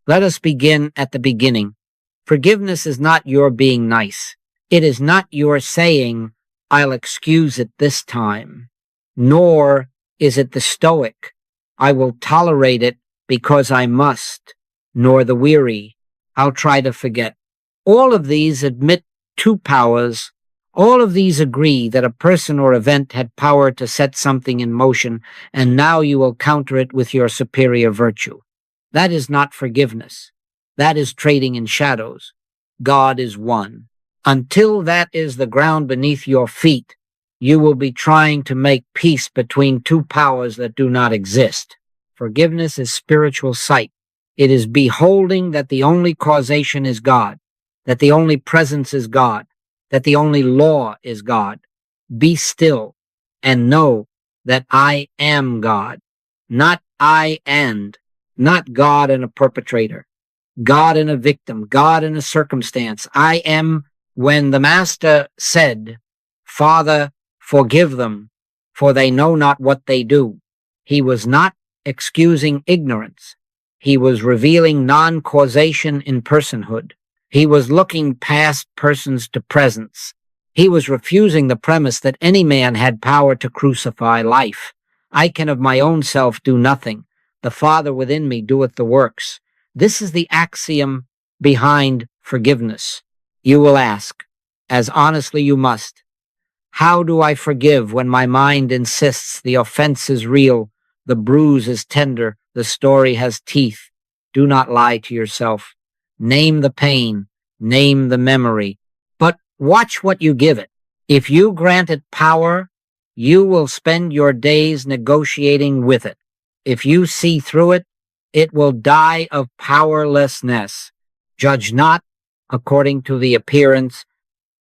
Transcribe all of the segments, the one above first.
Let us begin at the beginning. Forgiveness is not your being nice. It is not your saying, I'll excuse it this time. Nor is it the stoic, I will tolerate it because I must. Nor the weary, I'll try to forget. All of these admit two powers. All of these agree that a person or event had power to set something in motion, and now you will counter it with your superior virtue. That is not forgiveness. That is trading in shadows. God is one. Until that is the ground beneath your feet, you will be trying to make peace between two powers that do not exist. Forgiveness is spiritual sight. It is beholding that the only causation is God, that the only presence is God, that the only law is God. Be still and know that I am God, not I and, not God and a perpetrator, God and a victim, God and a circumstance. I am when the Master said, Father, forgive them, for they know not what they do. He was not excusing ignorance. He was revealing non-causation in personhood. He was looking past persons to presence. He was refusing the premise that any man had power to crucify life. I can of my own self do nothing. The Father within me doeth the works. This is the axiom behind forgiveness. You will ask, as honestly you must, how do I forgive when my mind insists the offense is real, the bruise is tender, the story has teeth? Do not lie to yourself. Name the pain, name the memory, but watch what you give it. If you grant it power, you will spend your days negotiating with it. If you see through it, it will die of powerlessness. Judge not according to the appearance,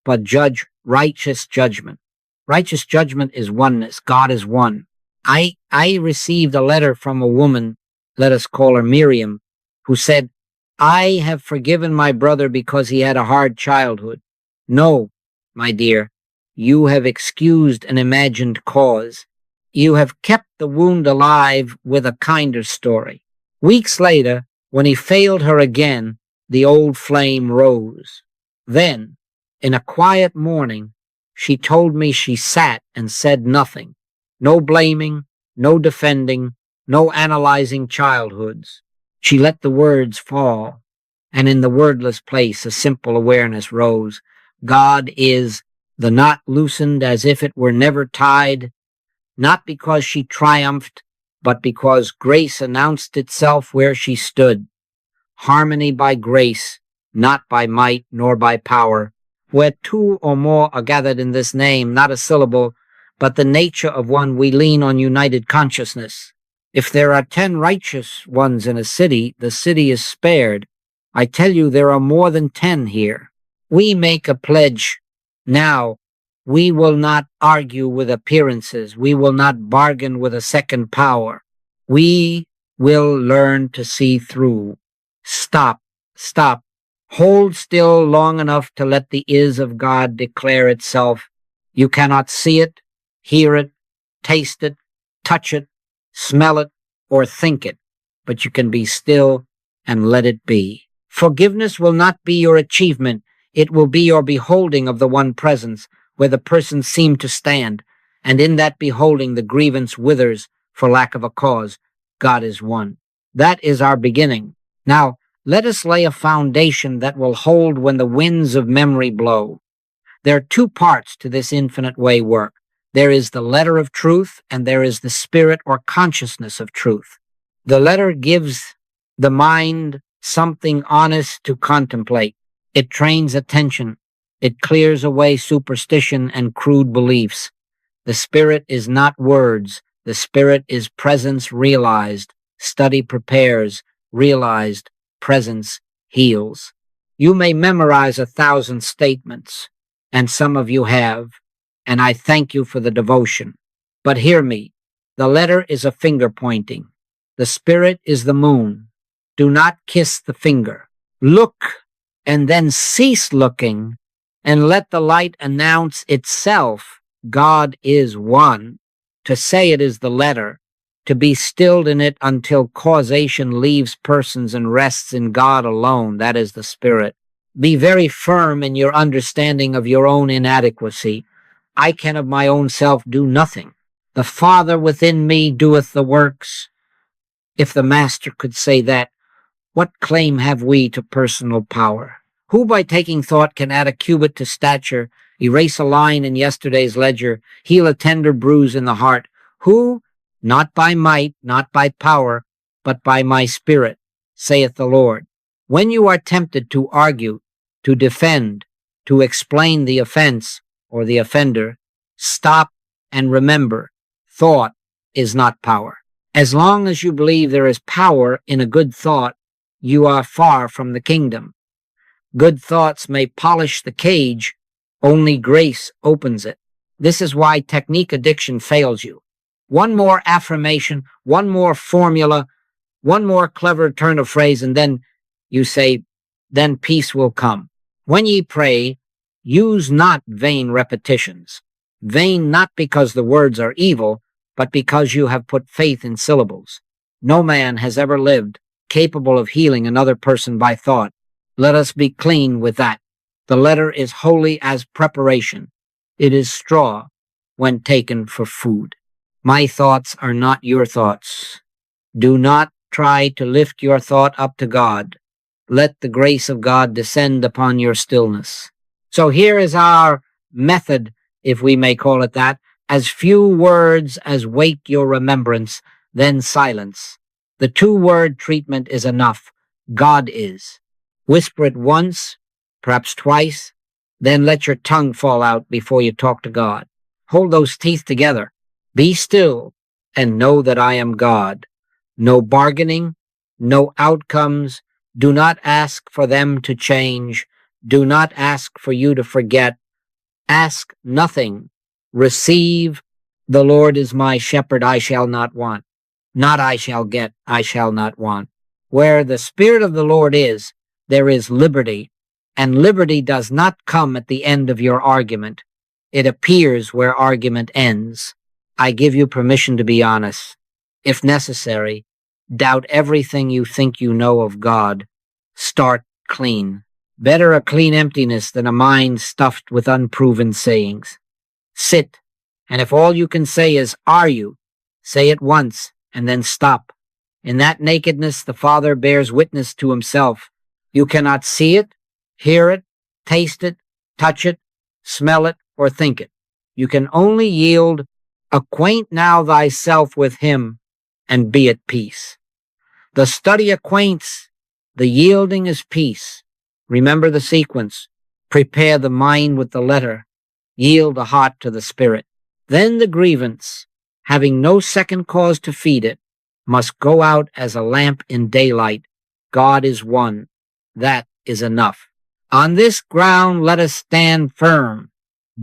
but judge righteous judgment. Righteous judgment is oneness. God is one. I received a letter from a woman, let us call her Miriam, who said, I have forgiven my brother because he had a hard childhood. No, my dear, you have excused an imagined cause. You have kept the wound alive with a kinder story. Weeks later, when he failed her again, the old flame rose. Then, in a quiet morning, she told me she sat and said nothing. No blaming, no defending, no analyzing childhoods. She let the words fall, and in the wordless place a simple awareness rose. God is the knot loosened as if it were never tied, not because she triumphed, but because grace announced itself where she stood. Harmony by grace, not by might nor by power. Where two or more are gathered in this name, not a syllable, but the nature of one, we lean on united consciousness. If there are 10 righteous ones in a city, the city is spared. I tell you, there are more than 10 here. We make a pledge now. We will not argue with appearances. We will not bargain with a second power. We will learn to see through. Stop. Hold still long enough to let the is of God declare itself. You cannot see it, hear it, taste it, touch it, smell it, or think it, but you can be still and let it be. Forgiveness will not be your achievement. It will be your beholding of the one presence, where the person seemed to stand, and in that beholding the grievance withers for lack of a cause. God is one. That is our beginning. Now, let us lay a foundation that will hold when the winds of memory blow. There are two parts to this infinite way work. There is the letter of truth, and there is the spirit or consciousness of truth. The letter gives the mind something honest to contemplate. It trains attention. It clears away superstition and crude beliefs. The spirit is not words. The spirit is presence realized. Study prepares. Realized. Presence heals. You may memorize 1,000 statements, and some of you have, and I thank you for the devotion. But hear me. The letter is a finger pointing. The spirit is the moon. Do not kiss the finger. Look, and then cease looking, and let the light announce itself. God is one. To say it is the letter, to be stilled in it until causation leaves persons and rests in God alone, that is the Spirit. Be very firm in your understanding of your own inadequacy. I can of my own self do nothing. The Father within me doeth the works. If the Master could say that, what claim have we to personal power? Who by taking thought can add a cubit to stature, erase a line in yesterday's ledger, heal a tender bruise in the heart? Who? Not by might, not by power, but by my Spirit, saith the Lord. When you are tempted to argue, to defend, to explain the offense or the offender, stop and remember, thought is not power. As long as you believe there is power in a good thought, you are far from the kingdom. Good thoughts may polish the cage, only grace opens it. This is why technique addiction fails you. One more affirmation, one more formula, one more clever turn of phrase, and then you say, then peace will come. When ye pray, use not vain repetitions. Vain not because the words are evil, but because you have put faith in syllables. No man has ever lived capable of healing another person by thought. Let us be clean with that. The letter is holy as preparation. It is straw when taken for food. My thoughts are not your thoughts. Do not try to lift your thought up to God. Let the grace of God descend upon your stillness. So here is our method, if we may call it that. As few words as wake your remembrance, then silence. The 2-word treatment is enough. God is. Whisper it once, perhaps twice, then let your tongue fall out before you talk to God. Hold those teeth together. Be still and know that I am God. No bargaining, no outcomes. Do not ask for them to change. Do not ask for you to forget. Ask nothing. Receive. The Lord is my shepherd, I shall not want. Not I shall get, I shall not want. Where the Spirit of the Lord is, there is liberty, and liberty does not come at the end of your argument. It appears where argument ends. I give you permission to be honest. If necessary, doubt everything you think you know of God. Start clean. Better a clean emptiness than a mind stuffed with unproven sayings. Sit, and if all you can say is, are you? Say it once, and then stop. In that nakedness, the Father bears witness to himself. You cannot see it, hear it, taste it, touch it, smell it, or think it. You can only yield, acquaint now thyself with him, and be at peace. The study acquaints, the yielding is peace. Remember the sequence. Prepare the mind with the letter. Yield the heart to the Spirit. Then the grievance, having no second cause to feed it, must go out as a lamp in daylight. God is one. That is enough. On this ground let us stand firm.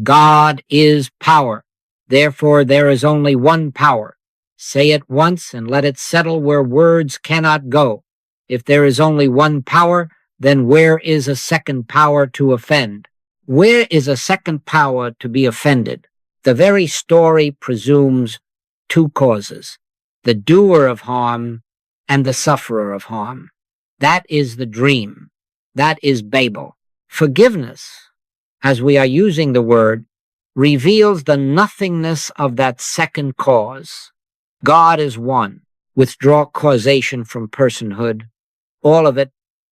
God is power. Therefore there is only one power. Say it once and let it settle where words cannot go. If there is only one power, then where is a second power to offend? Where is a second power to be offended? The very story presumes 2 causes, the doer of harm and the sufferer of harm. That is the dream. That is Babel. Forgiveness, as we are using the word, reveals the nothingness of that second cause. God is one. Withdraw causation from personhood. All of it.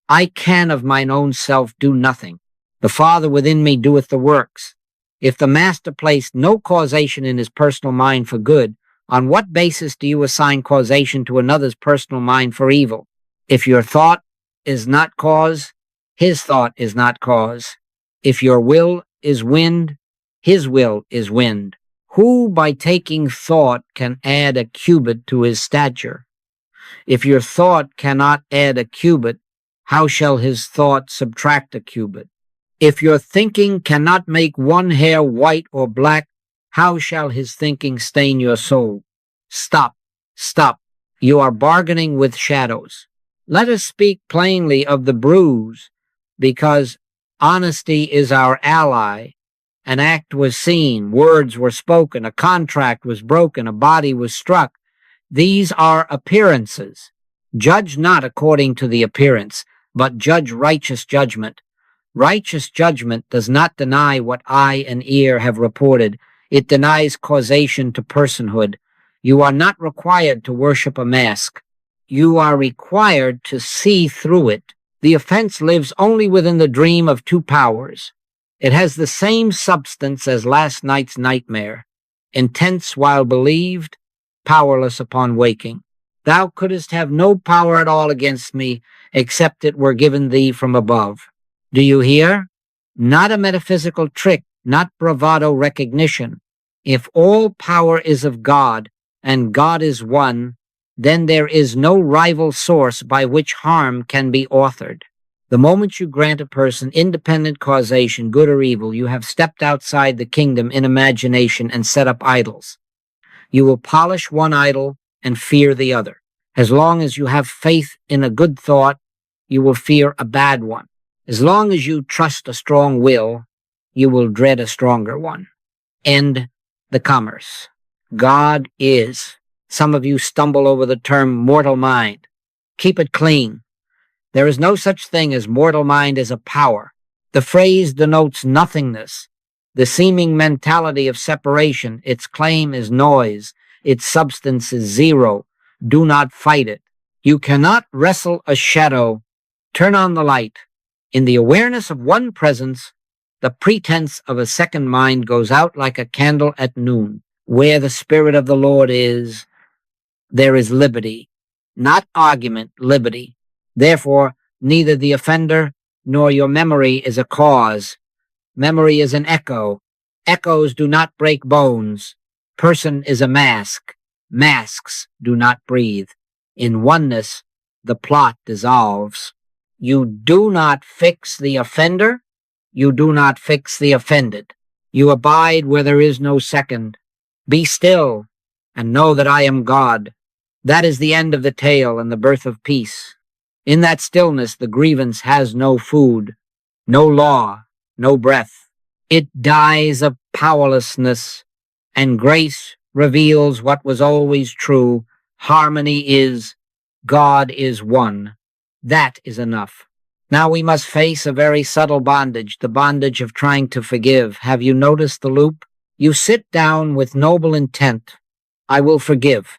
I can of mine own self do nothing. The Father within me doeth the works. If the Master placed no causation in his personal mind for good, on what basis do you assign causation to another's personal mind for evil? If your thought is not cause, his thought is not cause. If your will is wind, his will is wind. Who by taking thought can add a cubit to his stature? If your thought cannot add a cubit, how shall his thought subtract a cubit? If your thinking cannot make one hair white or black, how shall his thinking stain your soul? Stop, stop. You are bargaining with shadows. Let us speak plainly of the bruise, because honesty is our ally. An act was seen, words were spoken, a contract was broken, a body was struck. These are appearances. Judge not according to the appearance, but judge righteous judgment. Righteous judgment does not deny what eye and ear have reported. It denies causation to personhood. You are not required to worship a mask. You are required to see through it. The offense lives only within the dream of two powers. It has the same substance as last night's nightmare, intense while believed, powerless upon waking. Thou couldst have no power at all against me, except it were given thee from above. Do you hear? Not a metaphysical trick, not bravado recognition. If all power is of God, and God is one, then there is no rival source by which harm can be authored. The moment you grant a person independent causation, good or evil, you have stepped outside the kingdom in imagination and set up idols. You will polish one idol and fear the other. As long as you have faith in a good thought, you will fear a bad one. As long as you trust a strong will, you will dread a stronger one. End the commerce. God is. Some of you stumble over the term mortal mind. Keep it clean. There is no such thing as mortal mind as a power. The phrase denotes nothingness, the seeming mentality of separation. Its claim is noise. Its substance is zero. Do not fight it. You cannot wrestle a shadow. Turn on the light. In the awareness of one presence, the pretense of a second mind goes out like a candle at noon. Where the Spirit of the Lord is, there is liberty. Not argument, liberty. Therefore, neither the offender nor your memory is a cause. Memory is an echo. Echoes do not break bones. Person is a mask. Masks do not breathe. In oneness, the plot dissolves. You do not fix the offender. You do not fix the offended. You abide where there is no second. Be still and know that I am God. That is the end of the tale and the birth of peace. In that stillness, the grievance has no food, no law, no breath. It dies of powerlessness, and grace reveals what was always true. Harmony is, God is one. That is enough. Now we must face a very subtle bondage, the bondage of trying to forgive. Have you noticed the loop? You sit down with noble intent. I will forgive.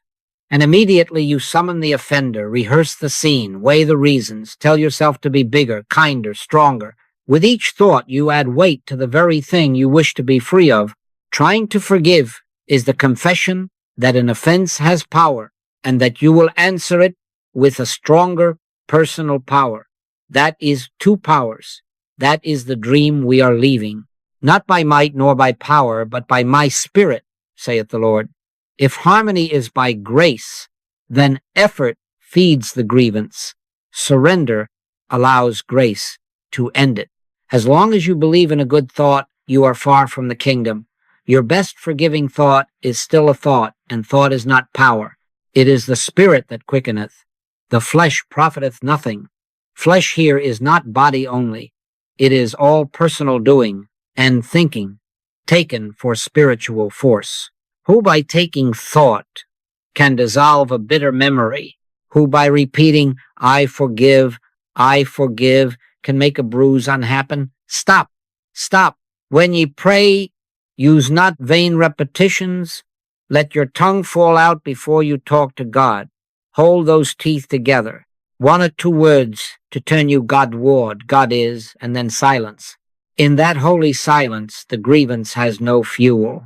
And immediately you summon the offender, rehearse the scene, weigh the reasons, tell yourself to be bigger, kinder, stronger. With each thought, you add weight to the very thing you wish to be free of. Trying to forgive is the confession that an offense has power and that you will answer it with a stronger personal power. That is two powers. That is the dream we are leaving. Not by might nor by power, but by my spirit, saith the Lord. If harmony is by grace, then effort feeds the grievance. Surrender allows grace to end it. As long as you believe in a good thought, you are far from the kingdom. Your best forgiving thought is still a thought, and thought is not power. It is the spirit that quickeneth. The flesh profiteth nothing. Flesh here is not body only. It is all personal doing and thinking, taken for spiritual force. Who by taking thought can dissolve a bitter memory? Who by repeating, I forgive, can make a bruise unhappen? Stop, stop. When ye pray, use not vain repetitions. Let your tongue fall out before you talk to God. Hold those teeth together. One or two words to turn you Godward, God is, and then silence. In that holy silence, the grievance has no fuel.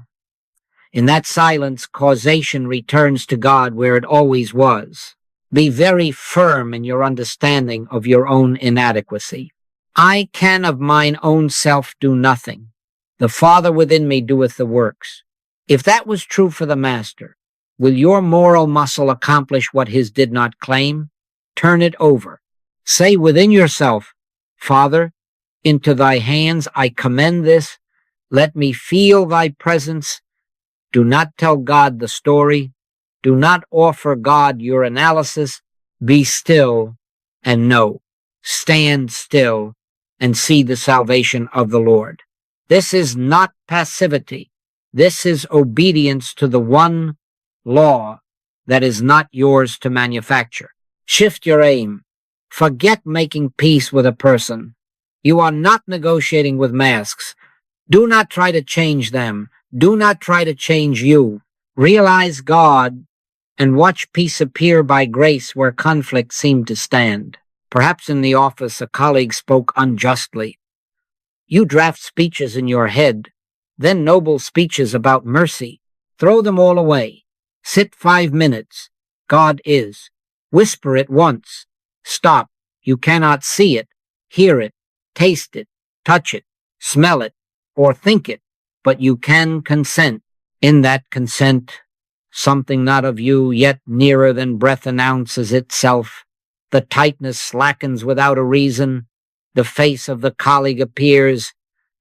In that silence, causation returns to God where it always was. Be very firm in your understanding of your own inadequacy. I can of mine own self do nothing. The Father within me doeth the works. If that was true for the Master, will your moral muscle accomplish what his did not claim? Turn it over. Say within yourself, Father, into thy hands I commend this. Let me feel thy presence. Do not tell God the story. Do not offer God your analysis. Be still and know. Stand still and see the salvation of the Lord. This is not passivity. This is obedience to the one law that is not yours to manufacture. Shift your aim. Forget making peace with a person. You are not negotiating with masks. Do not try to change them. Do not try to change you. Realize God and watch peace appear by grace where conflict seemed to stand. Perhaps in the office a colleague spoke unjustly. You draft speeches in your head, then noble speeches about mercy. Throw them all away. Sit 5 minutes. God is. Whisper it once. Stop. You cannot see it, hear it, taste it, touch it, smell it, or think it, but you can consent. In that consent, something not of you, yet nearer than breath, announces itself. The tightness slackens without a reason. The face of the colleague appears,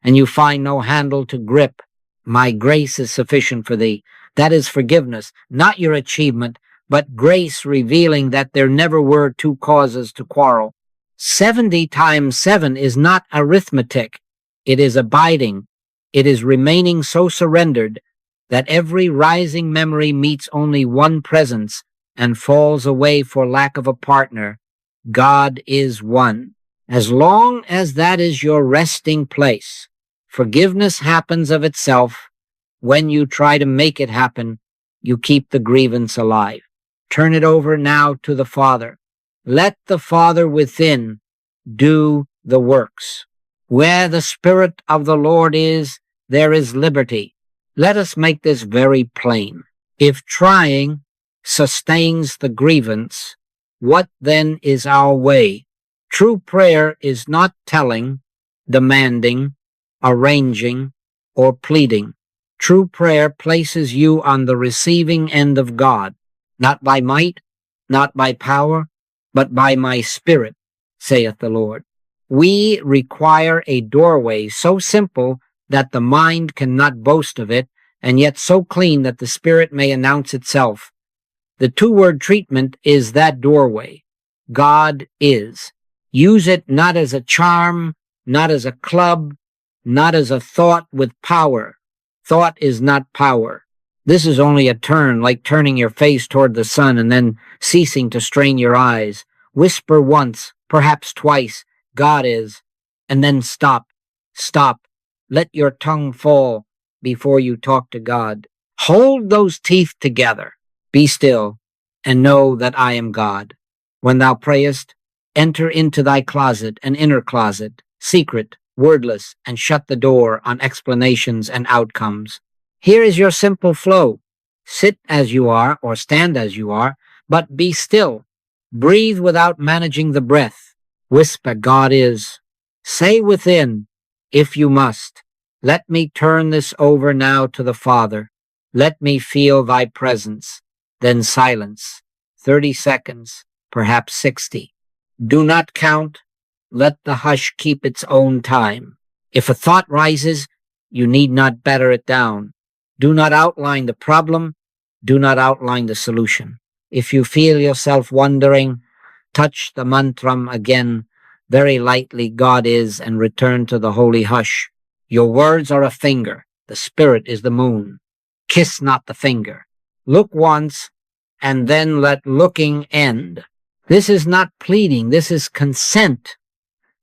and you find no handle to grip. My grace is sufficient for thee. That is forgiveness, not your achievement, but grace revealing that there never were two causes to quarrel. 70 times 7 is not arithmetic. It is abiding. It is remaining so surrendered that every rising memory meets only one presence and falls away for lack of a partner. God is one. As long as that is your resting place, forgiveness happens of itself. When you try to make it happen, you keep the grievance alive. Turn it over now to the Father. Let the Father within do the works. Where the Spirit of the Lord is, there is liberty. Let us make this very plain. If trying sustains the grievance, what then is our way? True prayer is not telling, demanding, arranging, or pleading. True prayer places you on the receiving end of God, not by might, not by power, but by my Spirit, saith the Lord. We require a doorway so simple that the mind cannot boast of it, and yet so clean that the Spirit may announce itself. The two-word treatment is that doorway. God is. Use it not as a charm, not as a club, not as a thought with power. Thought is not power. This is only a turn, like turning your face toward the sun and then ceasing to strain your eyes. Whisper once, perhaps twice, God is, and then stop. Stop. Let your tongue fall before you talk to God. Hold those teeth together. Be still, and know that I am God. When thou prayest, enter into thy closet, an inner closet, secret, wordless, and shut the door on explanations and outcomes. Here is your simple flow. Sit as you are, or stand as you are, but be still. Breathe without managing the breath. Whisper, God is. Say within, if you must, let me turn this over now to the Father. Let me feel thy presence. Then silence. 30 seconds, perhaps 60. Do not count. Let the hush keep its own time. If a thought rises, you need not batter it down. Do not outline the problem. Do not outline the solution. If you feel yourself wondering, touch the mantram again, very lightly, God is, and return to the holy hush. Your words are a finger. The Spirit is the moon. Kiss not the finger. Look once, and then let looking end. This is not pleading. This is consent.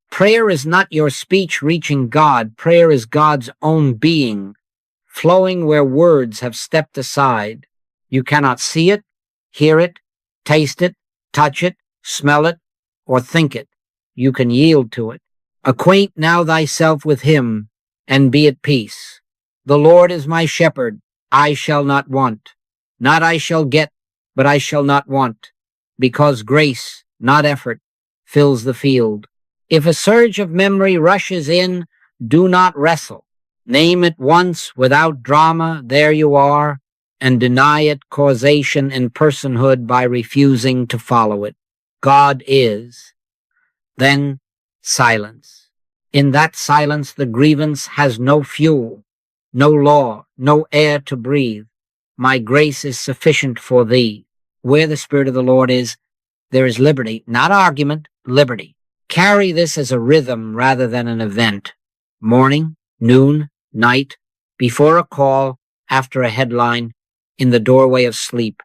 Prayer is not your speech reaching God. Prayer is God's own being, flowing where words have stepped aside. You cannot see it, hear it, taste it, touch it, smell it, or think it. You can yield to it. Acquaint now thyself with him, and be at peace. The Lord is my shepherd. I shall not want. Not I shall get, but I shall not want, because grace, not effort, fills the field. If a surge of memory rushes in, do not wrestle. Name it once without drama, there you are, and deny it causation and personhood by refusing to follow it. God is. Then silence. In that silence, the grievance has no fuel, no law, no air to breathe. My grace is sufficient for thee. Where the Spirit of the Lord is, there is liberty, not argument, liberty. Carry this as a rhythm rather than an event. Morning, noon, night, before a call, after a headline, in the doorway of sleep.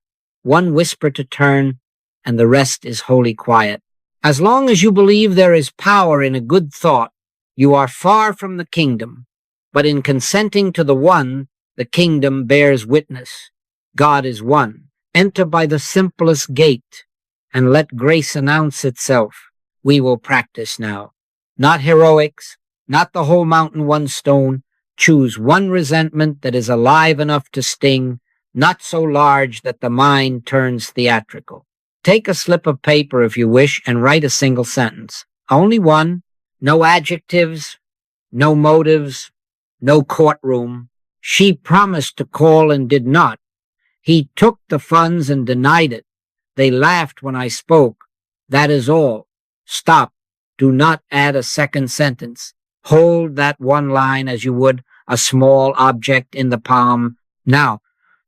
one whisper to turn, and the rest is holy quiet. As long as you believe there is power in a good thought, you are far from the kingdom. But in consenting to the one, the kingdom bears witness. God is one. Enter by the simplest gate, and let grace announce itself. We will practice now. Not heroics, not the whole mountain one stone. Choose one resentment that is alive enough to sting, not so large that the mind turns theatrical. Take a slip of paper if you wish and write a single sentence. Only one. No adjectives, no motives, no courtroom. She promised to call and did not. He took the funds and denied it. They laughed when I spoke. That is all. Stop. Do not add a second sentence. Hold that one line as you would a small object in the palm. Now,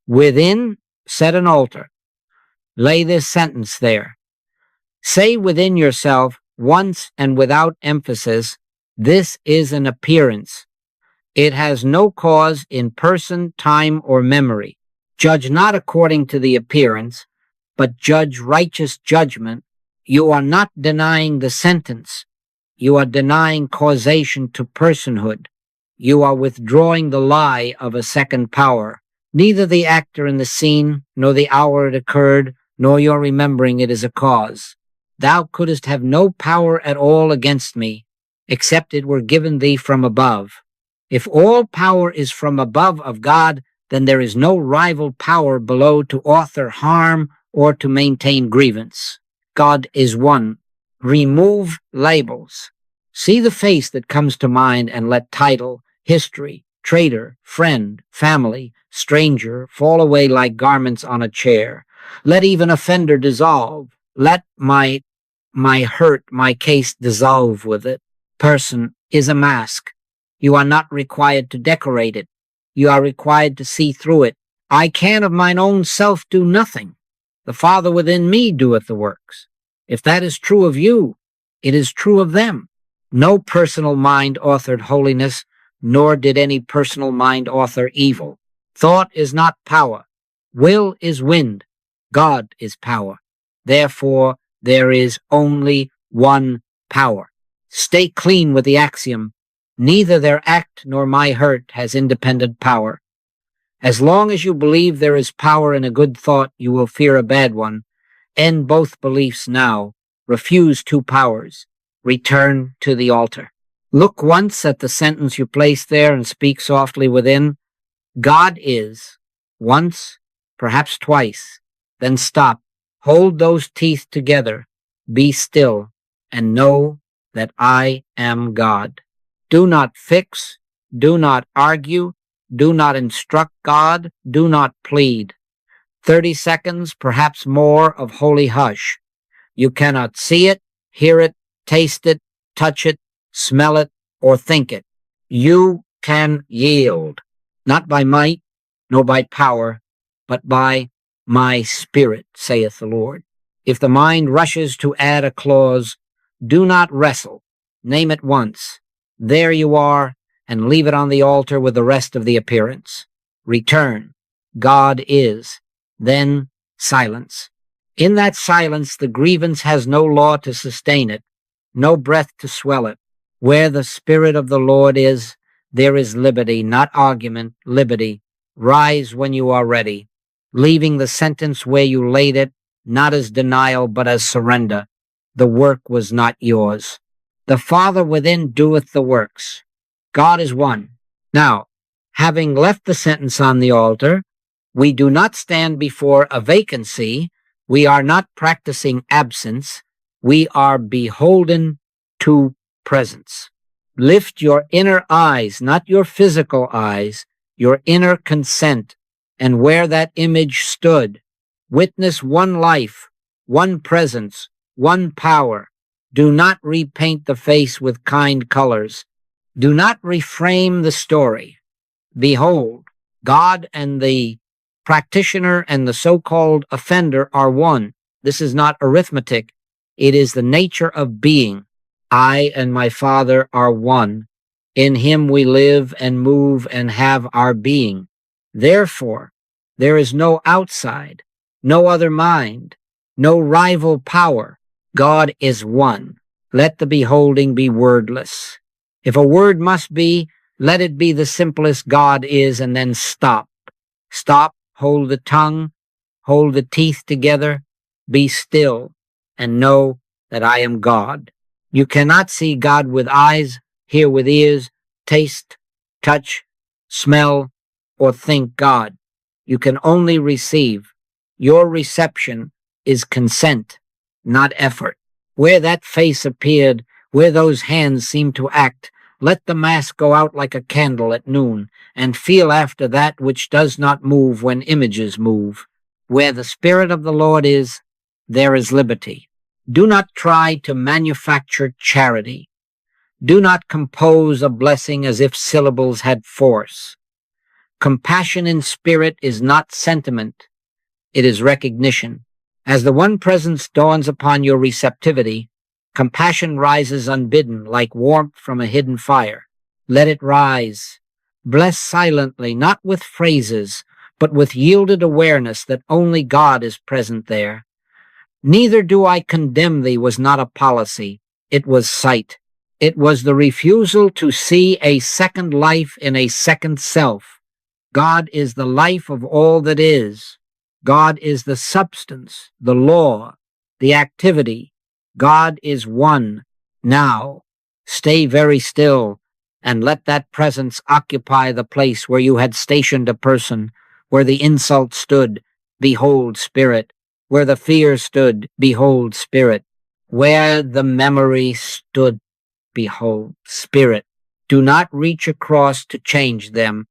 within, set an altar. Lay this sentence there. Say within yourself, once and without emphasis, this is an appearance. It has no cause in person, time, or memory. Judge not according to the appearance, but judge righteous judgment. You are not denying the sentence. You are denying causation to personhood. You are withdrawing the lie of a second power. Neither the actor in the scene, nor the hour it occurred, nor your remembering it is a cause. Thou couldst have no power at all against me, except it were given thee from above. If all power is from above of God, then there is no rival power below to author harm or to maintain grievance. God is one. Remove labels. See the face that comes to mind and let title, history, traitor, friend, family, stranger fall away like garments on a chair. Let even offender dissolve. Let my hurt, my case dissolve with it. Person is a mask. You are not required to decorate it. You are required to see through it. I can of mine own self do nothing. The Father within me doeth the works. If that is true of you, it is true of them. No personal mind authored holiness, nor did any personal mind author evil. Thought is not power. Will is wind. God is power. Therefore, there is only one power. Stay clean with the axiom, neither their act nor my hurt has independent power. As long as you believe there is power in a good thought, you will fear a bad one. End both beliefs now. Refuse two powers. Return to the altar. Look once at the sentence you place there and speak softly within. God is. Once, perhaps twice. Then stop. Hold those teeth together. Be still and know that I am God. Do not fix. Do not argue. Do not instruct God. Do not plead. 30 seconds, perhaps more, of holy hush. You cannot see it, hear it, taste it, touch it, smell it, or think it. You can yield, not by might, nor by power, but by my Spirit, saith the Lord. If the mind rushes to add a clause, do not wrestle. Name it once. There you are, and leave it on the altar with the rest of the appearance. Return. God is. Then silence. In that silence, the grievance has no law to sustain it, no breath to swell it. Where the Spirit of the Lord is, there is liberty, not argument, liberty. Rise when you are ready, leaving the sentence where you laid it, not as denial, but as surrender. The work was not yours. The Father within doeth the works. God is one. Now, having left the sentence on the altar, we do not stand before a vacancy. We are not practicing absence. We are beholden to presence. Lift your inner eyes, not your physical eyes, your inner consent, and where that image stood. Witness one life, one presence, one power. Do not repaint the face with kind colors. Do not reframe the story. Behold, God and the practitioner and the so-called offender are one. This is not arithmetic. It is the nature of being. I and my Father are one. In him we live and move and have our being. Therefore, there is no outside. no other mind, no rival power. God is one. Let the beholding be wordless. If a word must be, let it be the simplest God is, and then stop. Stop, hold the tongue, hold the teeth together, be still, and know that I am God. You cannot see God with eyes, hear with ears, taste, touch, smell, or think God. You can only receive. Your reception is consent, not effort. Where that face appeared, where those hands seemed to act, let the mask go out like a candle at noon, and feel after that which does not move when images move. Where the Spirit of the Lord is, there is liberty. Do not try to manufacture charity. Do not compose a blessing as if syllables had force. Compassion in spirit is not sentiment. It is recognition. As the one presence dawns upon your receptivity, compassion rises unbidden like warmth from a hidden fire. Let it rise. Bless silently, not with phrases, but with yielded awareness that only God is present there. Neither do I condemn thee was not a policy. It was sight. It was the refusal to see a second life in a second self. God is the life of all that is. God is the substance, the law, the activity. God is one. Now, stay very still and let that presence occupy the place where you had stationed a person, where the insult stood, behold spirit, where the fear stood, behold spirit, where the memory stood, behold spirit. Do not reach across to change them.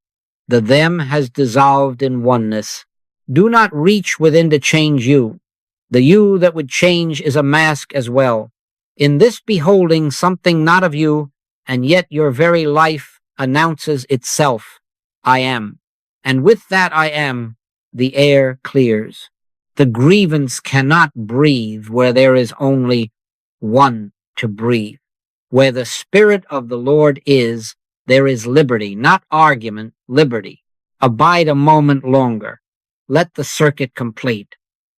The them has dissolved in oneness. Do not reach within to change you. The you that would change is a mask as well. In this beholding something not of you, and yet your very life announces itself, I am. And with that I am, the air clears. The grievance cannot breathe where there is only one to breathe. Where the Spirit of the Lord is, there is liberty, not argument, liberty. Abide a moment longer. Let the circuit complete.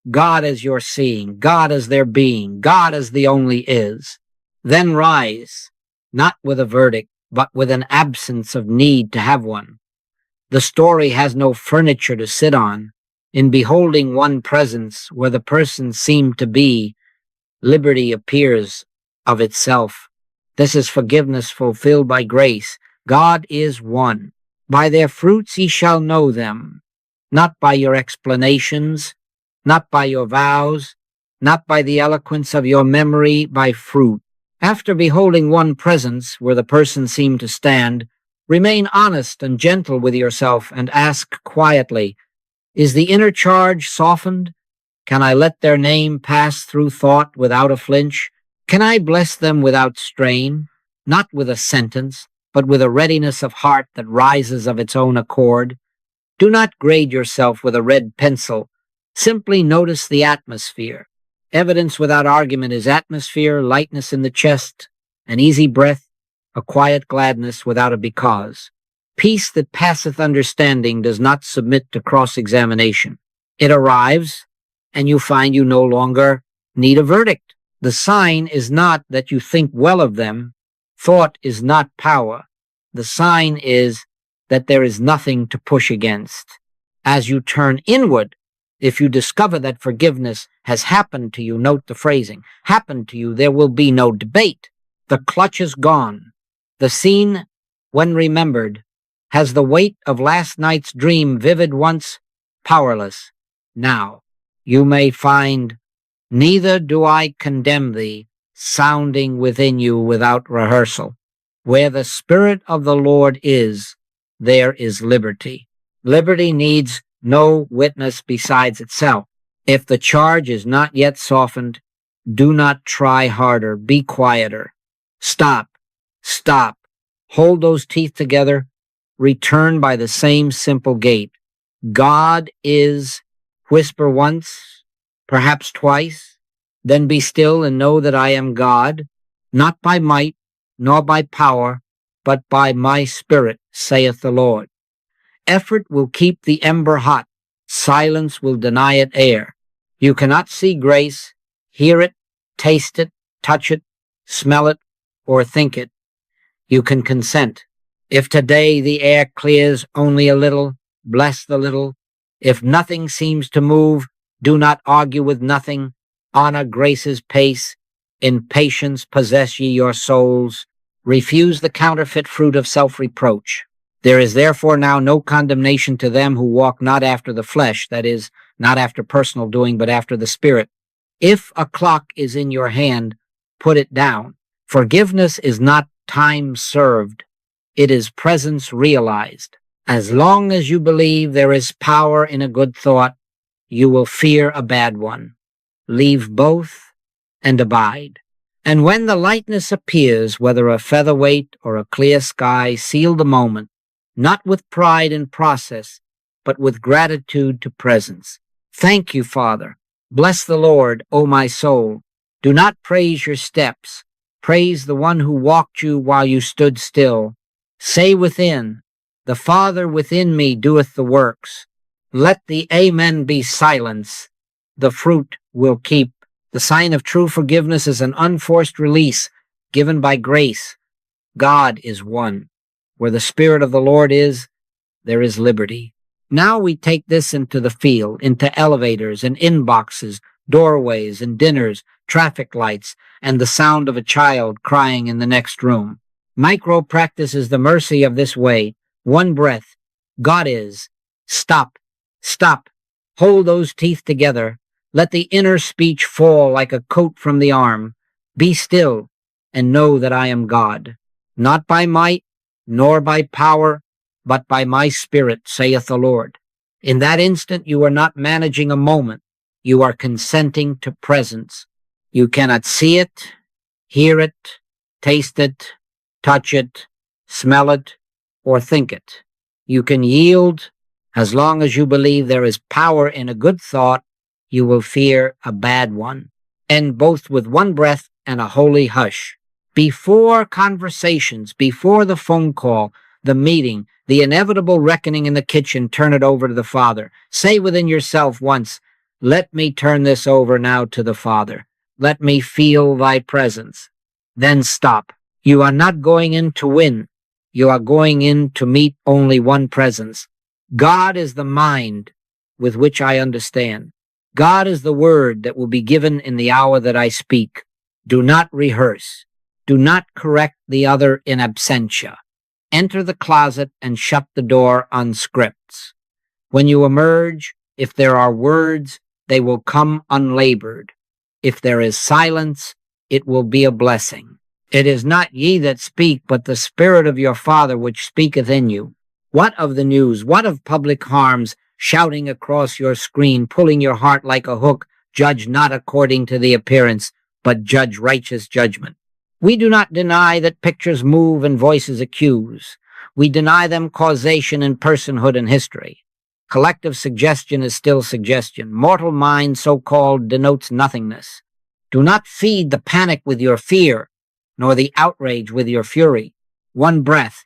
God as your seeing, God as their being, God as the only is. Then rise, not with a verdict, but with an absence of need to have one. The story has no furniture to sit on. In beholding one presence where the person seemed to be, liberty appears of itself. This is forgiveness fulfilled by grace. God is one. By their fruits ye shall know them, not by your explanations, not by your vows, not by the eloquence of your memory, by fruit. After beholding one presence where the person seemed to stand, remain honest and gentle with yourself and ask quietly, is the inner charge softened? Can I let their name pass through thought without a flinch? Can I bless them without strain, not with a sentence, but with a readiness of heart that rises of its own accord? Do not grade yourself with a red pencil. Simply notice the atmosphere. Evidence without argument is atmosphere, lightness in the chest, an easy breath, a quiet gladness without a because. Peace that passeth understanding does not submit to cross-examination. It arrives, and you find you no longer need a verdict. The sign is not that you think well of them. Thought is not power. The sign is that there is nothing to push against. As you turn inward, if you discover that forgiveness has happened to you, note the phrasing, happened to you, there will be no debate. The clutch is gone. The scene, when remembered, has the weight of last night's dream, vivid once, powerless now. You may find, neither do I condemn thee, sounding within you without rehearsal. Where the Spirit of the Lord is, there is liberty. Liberty needs no witness besides itself. If the charge is not yet softened, do not try harder, be quieter. Stop. Hold those teeth together. Return by the same simple gate. God is, whisper once, perhaps twice, then be still and know that I am God, not by might, nor by power, but by my Spirit, saith the Lord. Effort will keep the ember hot. Silence will deny it air. You cannot see grace, hear it, taste it, touch it, smell it, or think it. You can consent. If today the air clears only a little, bless the little. If nothing seems to move, do not argue with nothing. Honor grace's pace. In patience possess ye your souls. Refuse the counterfeit fruit of self-reproach. There is therefore now no condemnation to them who walk not after the flesh, that is, not after personal doing, but after the Spirit. If a clock is in your hand, put it down. Forgiveness is not time served. It is presence realized. As long as you believe there is power in a good thought, you will fear a bad one. Leave both and abide. And when the lightness appears, whether a featherweight or a clear sky, seal the moment, not with pride in process, but with gratitude to presence. Thank you, Father. Bless the Lord, O my soul. Do not praise your steps. Praise the one who walked you while you stood still. Say within, the Father within me doeth the works. Let the Amen be silence. The fruit will keep. The sign of true forgiveness is an unforced release given by grace. God is one. Where the Spirit of the Lord is, there is liberty. Now we take this into the field, into elevators and inboxes, doorways and dinners, traffic lights, and the sound of a child crying in the next room. Micro practices the mercy of this way. One breath. God is. Stop. Stop. Hold those teeth together. Let the inner speech fall like a coat from the arm. Be still and know that I am God. Not by might, nor by power, but by my Spirit, saith the Lord. In that instant you are not managing a moment. You are consenting to presence. You cannot see it, hear it, taste it, touch it, smell it, or think it. You can yield as long as you believe there is power in a good thought. You will fear a bad one. End both with one breath and a holy hush. Before conversations, before the phone call, the meeting, the inevitable reckoning in the kitchen, turn it over to the Father. Say within yourself once, let me turn this over now to the Father. Let me feel thy presence. Then stop. You are not going in to win. You are going in to meet only one presence. God is the mind with which I understand. God is the word that will be given in the hour that I speak. Do not rehearse. Do not correct the other in absentia. Enter the closet and shut the door on scripts. When you emerge, if there are words, they will come unlabored. If there is silence, it will be a blessing. It is not ye that speak, but the Spirit of your Father which speaketh in you. What of the news? What of public harms shouting across your screen, pulling your heart like a hook? Judge not according to the appearance, but judge righteous judgment. We do not deny that pictures move and voices accuse. We deny them causation in personhood and history. Collective suggestion is still suggestion. Mortal mind, so-called, denotes nothingness. Do not feed the panic with your fear, nor the outrage with your fury. One breath.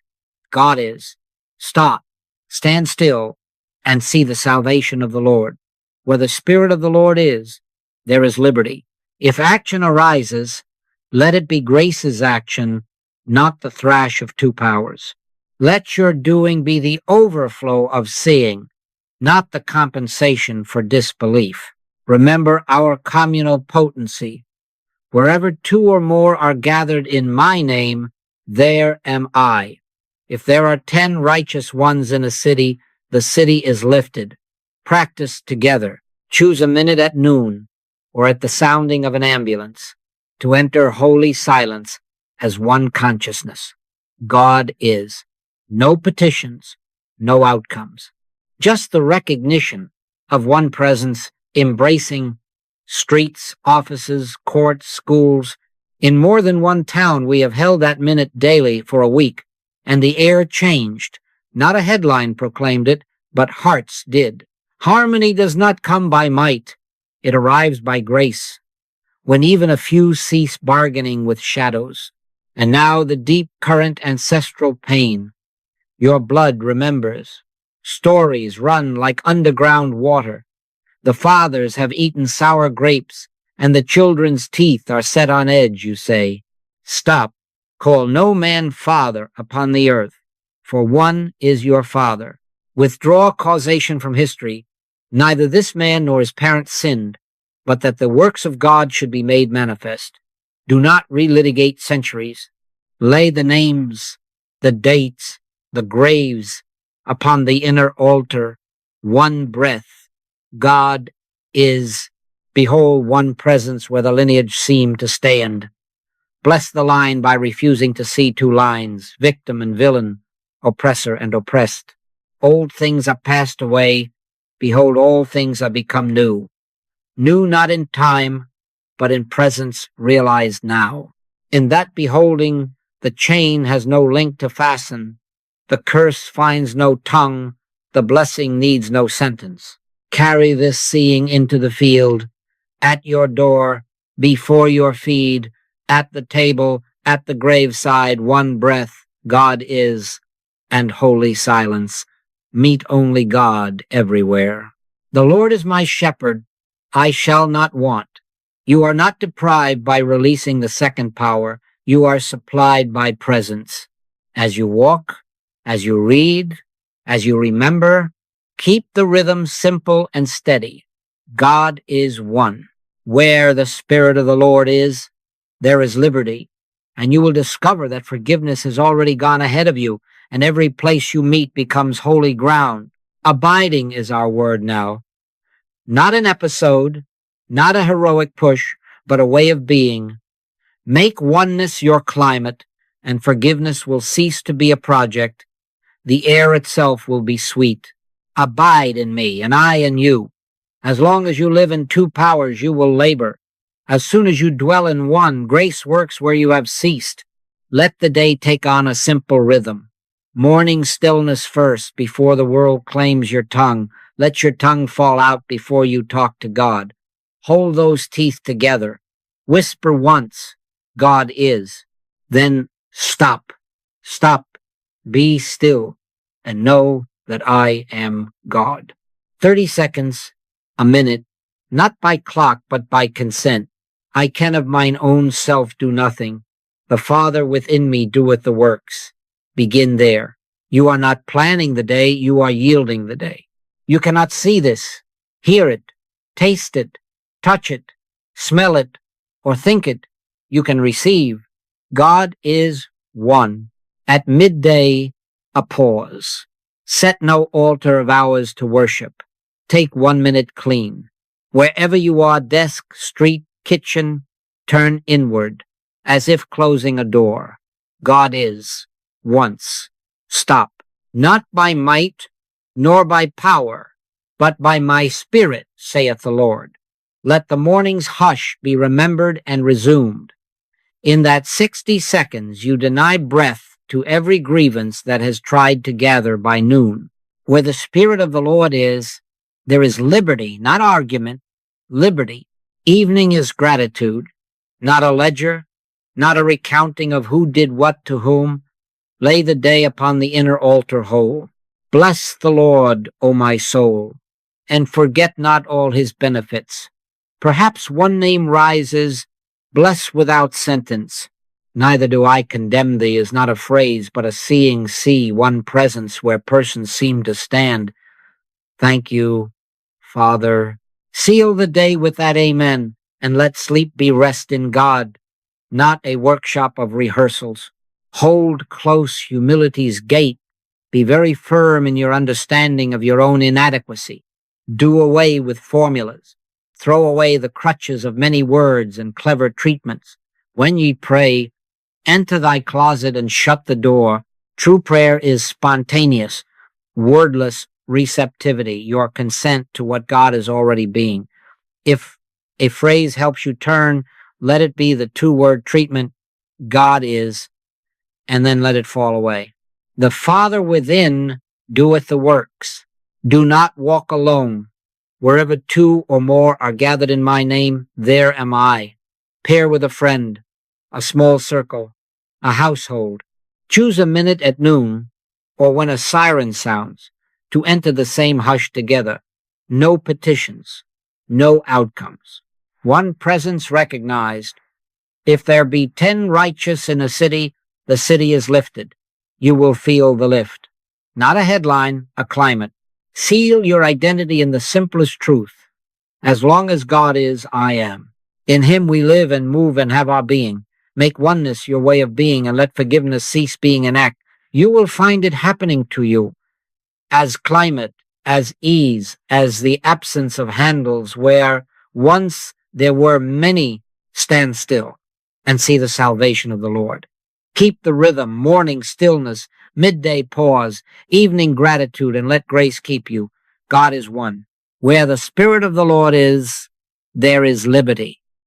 God is. Stop. Stand still and see the salvation of the Lord. Where the Spirit of the Lord is, there is liberty. If action arises, let it be grace's action, not the thrash of two powers. Let your doing be the overflow of seeing, not the compensation for disbelief. Remember our communal potency. Wherever two or more are gathered in my name, there am I. If there are 10 righteous ones in a city, the city is lifted. Practice together. Choose a minute at noon or at the sounding of an ambulance to enter holy silence as one consciousness. God is. No petitions, no outcomes. Just the recognition of one presence embracing streets, offices, courts, schools. In more than one town, we have held that minute daily for a week, and the air changed. Not a headline proclaimed it, but hearts did. Harmony does not come by might. It arrives by grace, when even a few cease bargaining with shadows. And now the deep current ancestral pain. Your blood remembers. Stories run like underground water. The fathers have eaten sour grapes, and the children's teeth are set on edge, you say. Stop. Call no man father upon the earth, for one is your Father. Withdraw causation from history. Neither this man nor his parents sinned, but that the works of God should be made manifest. Do not relitigate centuries. Lay the names, the dates, the graves upon the inner altar. One breath. God is. Behold one presence where the lineage seemed to stand. Bless the line by refusing to see two lines, victim and villain, oppressor and oppressed. Old things are passed away. Behold, all things are become new. New not in time, but in presence realized now. In that beholding, the chain has no link to fasten. The curse finds no tongue. The blessing needs no sentence. Carry this seeing into the field, at your door, before your feed, at the table, at the graveside, one breath, God is, and holy silence. Meet only God everywhere. The Lord is my shepherd, I shall not want. You are not deprived by releasing the second power. You are supplied by presence. As you walk, as you read, as you remember, keep the rhythm simple and steady. God is one. Where the Spirit of the Lord is, there is liberty, and you will discover that forgiveness has already gone ahead of you, and every place you meet becomes holy ground. Abiding is our word now. Not an episode, not a heroic push, but a way of being. Make oneness your climate, and forgiveness will cease to be a project. The air itself will be sweet. Abide in me, and I in you. As long as you live in two powers, you will labor. As soon as you dwell in one, grace works where you have ceased. Let the day take on a simple rhythm. Morning stillness first, before the world claims your tongue. Let your tongue fall out before you talk to God. Hold those teeth together. Whisper once, God is. Then stop. Stop. Be still, and know that I am God. 30 seconds, a minute, not by clock, but by consent. I can of mine own self do nothing. The Father within me doeth the works. Begin there. You are not planning the day, you are yielding the day. You cannot see this, hear it, taste it, touch it, smell it, or think it. You can receive. God is one. At midday, a pause. Set no altar of hours to worship. Take 1 minute clean. Wherever you are, desk, street, kitchen, turn inward, as if closing a door. God is. Once. Stop. Not by might, nor by power, but by my Spirit, saith the Lord. Let the morning's hush be remembered and resumed. In that 60 seconds, you deny breath to every grievance that has tried to gather by noon. Where the Spirit of the Lord is, there is liberty, not argument, liberty. Evening is gratitude, not a ledger, not a recounting of who did what to whom. Lay the day upon the inner altar whole. Bless the Lord, O my soul, and forget not all his benefits. Perhaps one name rises, bless without sentence. Neither do I condemn thee is not a phrase, but a seeing sea, one presence where persons seem to stand. Thank you, Father. Seal the day with that amen, and let sleep be rest in God, not a workshop of rehearsals. Hold close humility's gate. Be very firm in your understanding of your own inadequacy. Do away with formulas. Throw away the crutches of many words and clever treatments. When ye pray, enter thy closet and shut the door. True prayer is spontaneous, wordless receptivity, your consent to what God is already being. If a phrase helps you turn, let it be the 2-word treatment, God is, and then let it fall away. The Father within doeth the works. Do not walk alone. Wherever 2 or more are gathered in my name, there am I. Pair with a friend, a small circle, a household. Choose a minute at noon, or when a siren sounds, to enter the same hush together. No petitions, no outcomes. One presence recognized. If there be 10 righteous in a city, the city is lifted. You will feel the lift. Not a headline, a climate. Seal your identity in the simplest truth. As long as God is, I am. In him we live and move and have our being. Make oneness your way of being and let forgiveness cease being an act. You will find it happening to you as climate, as ease, as the absence of handles where once there were many. Stand still and see the salvation of the Lord. Keep the rhythm, morning stillness, midday pause, evening gratitude, and let grace keep you. God is one. Where the Spirit of the Lord is, there is liberty.